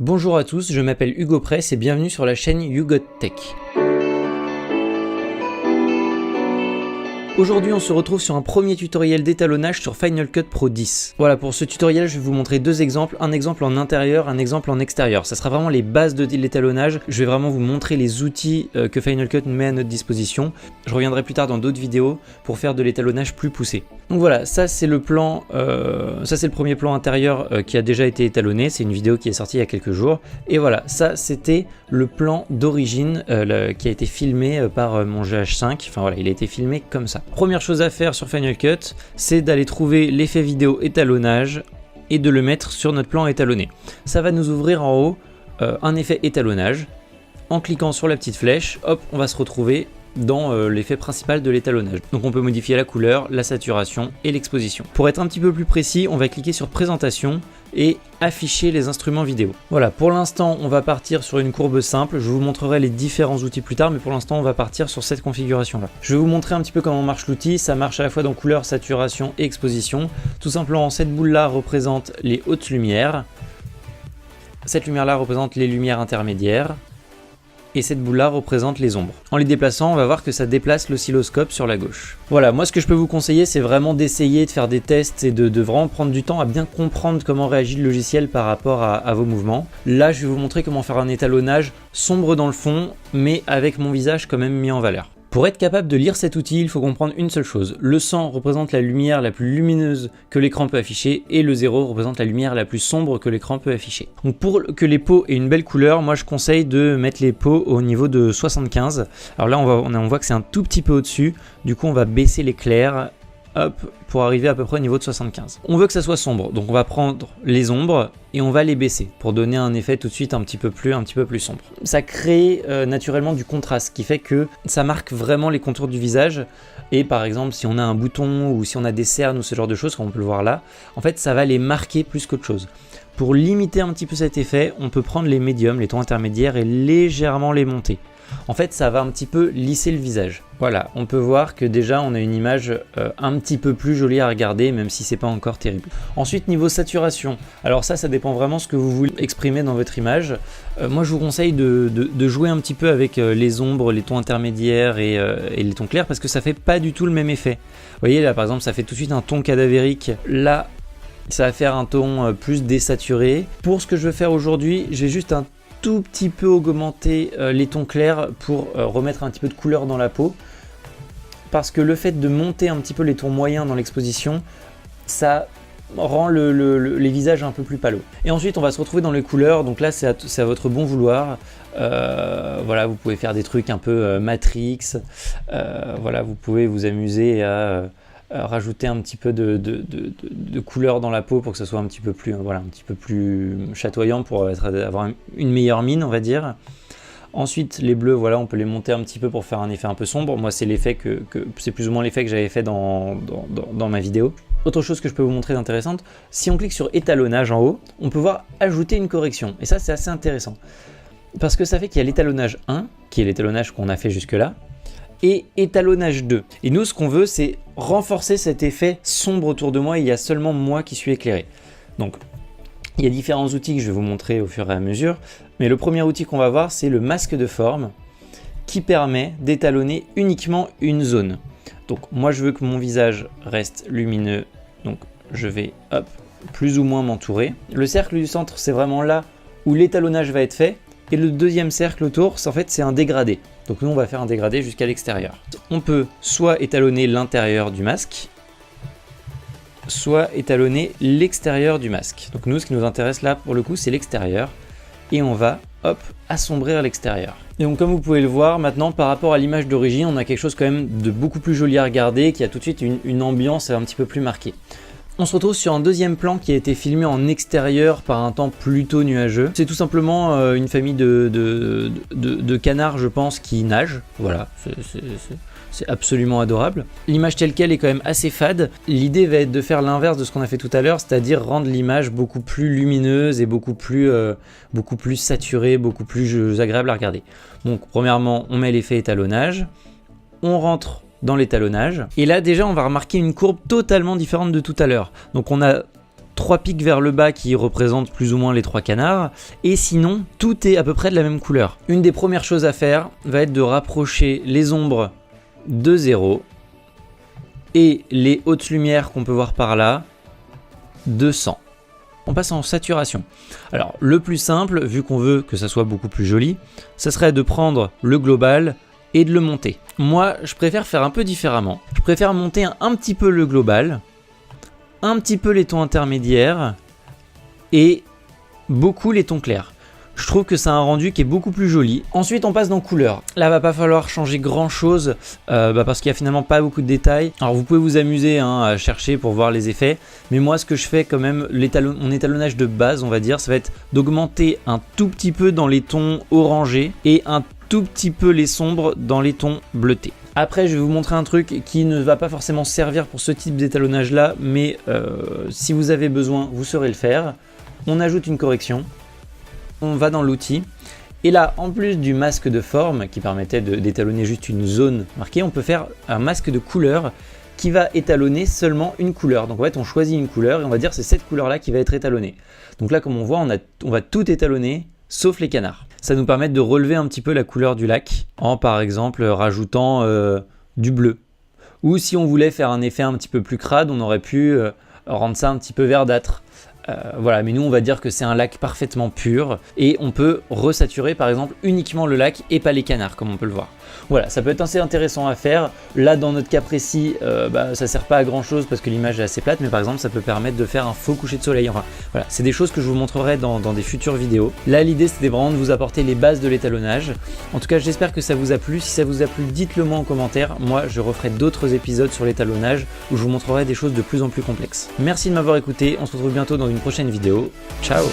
Bonjour à tous, je m'appelle Hugo Press et bienvenue sur la chaîne YouGotTech. Aujourd'hui on se retrouve sur un premier tutoriel d'étalonnage sur Final Cut Pro 10. Voilà, pour ce tutoriel je vais vous montrer deux exemples, un exemple en intérieur, un exemple en extérieur. Ça sera vraiment les bases de l'étalonnage, je vais vraiment vous montrer les outils que Final Cut met à notre disposition. Je reviendrai plus tard dans d'autres vidéos pour faire de l'étalonnage plus poussé. Donc voilà, ça c'est le plan, ça c'est le premier plan intérieur qui a déjà été étalonné, c'est une vidéo qui est sortie il y a quelques jours. Et voilà, ça c'était le plan d'origine qui a été filmé par mon GH5, enfin voilà, il a été filmé comme ça. Première chose à faire sur Final Cut, c'est d'aller trouver l'effet vidéo étalonnage et de le mettre sur notre plan étalonné. Ça va nous ouvrir en haut un effet étalonnage. En cliquant sur la petite flèche, hop, on va se retrouver dans l'effet principal de l'étalonnage. Donc on peut modifier la couleur, la saturation et l'exposition. Pour être un petit peu plus précis, on va cliquer sur présentation et afficher les instruments vidéo. Voilà, pour l'instant on va partir sur une courbe simple, je vous montrerai les différents outils plus tard, mais pour l'instant on va partir sur cette configuration là. Je vais vous montrer un petit peu comment marche l'outil, ça marche à la fois dans couleur, saturation et exposition. Tout simplement, cette boule là représente les hautes lumières, cette lumière là représente les lumières intermédiaires, et cette boule là représente les ombres. En les déplaçant, on va voir que ça déplace l'oscilloscope sur la gauche. Voilà, moi ce que je peux vous conseiller, c'est vraiment d'essayer de faire des tests et de vraiment prendre du temps à bien comprendre comment réagit le logiciel par rapport à vos mouvements. Là, je vais vous montrer comment faire un étalonnage sombre dans le fond, mais avec mon visage quand même mis en valeur. Pour être capable de lire cet outil, il faut comprendre une seule chose. Le 100 représente la lumière la plus lumineuse que l'écran peut afficher et le 0 représente la lumière la plus sombre que l'écran peut afficher. Donc pour que les pots aient une belle couleur, moi je conseille de mettre les pots au niveau de 75. Alors là on voit que c'est un tout petit peu au-dessus, du coup on va baisser l'éclair. Hop, pour arriver à peu près au niveau de 75. On veut que ça soit sombre, donc on va prendre les ombres et on va les baisser pour donner un effet tout de suite un petit peu plus sombre. Ça crée naturellement du contraste, ce qui fait que ça marque vraiment les contours du visage. Et par exemple, si on a un bouton ou si on a des cernes ou ce genre de choses, comme on peut le voir là, en fait ça va les marquer plus qu'autre chose. Pour limiter un petit peu cet effet, on peut prendre les médiums, les tons intermédiaires et légèrement les monter. En fait, ça va un petit peu lisser le visage. Voilà, on peut voir que déjà on a une image un petit peu plus jolie à regarder, même si c'est pas encore terrible. Ensuite, niveau saturation, alors ça dépend vraiment ce que vous voulez exprimer dans votre image. Moi, je vous conseille de jouer un petit peu avec les ombres, les tons intermédiaires et les tons clairs, parce que ça fait pas du tout le même effet. Vous voyez là, par exemple, ça fait tout de suite un ton cadavérique. Là, ça va faire un ton plus désaturé. Pour ce que je veux faire aujourd'hui, j'ai juste un tout petit peu augmenter les tons clairs pour remettre un petit peu de couleur dans la peau, parce que le fait de monter un petit peu les tons moyens dans l'exposition, ça rend les visages un peu plus palos. Et ensuite on va se retrouver dans les couleurs, donc là c'est à votre bon vouloir. Voilà, vous pouvez faire des trucs un peu Matrix, voilà, vous pouvez vous amuser à rajouter un petit peu de couleur dans la peau pour que ça soit un petit peu plus, voilà, un petit peu plus chatoyant, pour avoir une meilleure mine, on va dire. Ensuite, les bleus, voilà, on peut les monter un petit peu pour faire un effet un peu sombre. Moi, c'est l'effet c'est plus ou moins l'effet que j'avais fait dans ma vidéo. Autre chose que je peux vous montrer d'intéressante, si on clique sur étalonnage en haut, on peut voir ajouter une correction. Et ça, c'est assez intéressant. Parce que ça fait qu'il y a l'étalonnage 1, qui est l'étalonnage qu'on a fait jusque-là, et étalonnage 2. Et nous, ce qu'on veut, c'est renforcer cet effet sombre autour de moi, et il y a seulement moi qui suis éclairé. Donc, il y a différents outils que je vais vous montrer au fur et à mesure, mais le premier outil qu'on va voir, c'est le masque de forme, qui permet d'étalonner uniquement une zone. Donc, moi, je veux que mon visage reste lumineux, donc je vais, hop, plus ou moins m'entourer. Le cercle du centre, c'est vraiment là où l'étalonnage va être fait, et le deuxième cercle autour, en fait, c'est un dégradé. Donc nous, on va faire un dégradé jusqu'à l'extérieur. On peut soit étalonner l'intérieur du masque, soit étalonner l'extérieur du masque. Donc nous, ce qui nous intéresse là, pour le coup, c'est l'extérieur. Et on va, hop, assombrir l'extérieur. Et donc comme vous pouvez le voir, maintenant, par rapport à l'image d'origine, on a quelque chose quand même de beaucoup plus joli à regarder, qui a tout de suite une ambiance un petit peu plus marquée. On se retrouve sur un deuxième plan qui a été filmé en extérieur par un temps plutôt nuageux. C'est tout simplement une famille de canards, je pense, qui nagent. Voilà, c'est absolument adorable. L'image telle qu'elle est quand même assez fade. L'idée va être de faire l'inverse de ce qu'on a fait tout à l'heure, c'est-à-dire rendre l'image beaucoup plus lumineuse et beaucoup plus saturée, beaucoup plus agréable à regarder. Donc premièrement, on met l'effet étalonnage, on rentre dans l'étalonnage, et là déjà on va remarquer une courbe totalement différente de tout à l'heure. Donc on a 3 pics vers le bas qui représentent plus ou moins les 3 canards, et sinon tout est à peu près de la même couleur. Une des premières choses à faire va être de rapprocher les ombres de 0 et les hautes lumières qu'on peut voir par là de 100. On passe en saturation. Alors le plus simple, vu qu'on veut que ça soit beaucoup plus joli, ça serait de prendre le global et de le monter. Moi je préfère faire un peu différemment. Je préfère monter un petit peu le global, un petit peu les tons intermédiaires et beaucoup les tons clairs. Je trouve que c'est un rendu qui est beaucoup plus joli. Ensuite on passe dans couleur. Là va pas falloir changer grand chose parce qu'il y a finalement pas beaucoup de détails. Alors vous pouvez vous amuser à chercher pour voir les effets. Mais moi ce que je fais quand même, mon étalonnage de base on va dire, ça va être d'augmenter un tout petit peu dans les tons orangés et un tout petit peu les sombres dans les tons bleutés. Après je vais vous montrer un truc qui ne va pas forcément servir pour ce type d'étalonnage là, mais si vous avez besoin vous saurez le faire. On ajoute une correction. On va dans l'outil et là en plus du masque de forme qui permettait d'étalonner juste une zone marquée, on peut faire un masque de couleur qui va étalonner seulement une couleur. Donc en fait on choisit une couleur et on va dire c'est cette couleur là qui va être étalonnée. Donc là comme on voit on va tout étalonner sauf les canards. Ça nous permet de relever un petit peu la couleur du lac en par exemple rajoutant du bleu. Ou si on voulait faire un effet un petit peu plus crade, on aurait pu rendre ça un petit peu verdâtre. Voilà, mais nous on va dire que c'est un lac parfaitement pur et on peut resaturer par exemple uniquement le lac et pas les canards comme on peut le voir. Voilà, ça peut être assez intéressant à faire. Là dans notre cas précis, ça sert pas à grand chose parce que l'image est assez plate, mais par exemple ça peut permettre de faire un faux coucher de soleil. Enfin voilà, c'est des choses que je vous montrerai dans des futures vidéos. Là l'idée c'était vraiment de vous apporter les bases de l'étalonnage. En tout cas j'espère que ça vous a plu. Si ça vous a plu, dites-le moi en commentaire. Moi je referai d'autres épisodes sur l'étalonnage où je vous montrerai des choses de plus en plus complexes. Merci de m'avoir écouté, on se retrouve bientôt dans une prochaine vidéo. Ciao!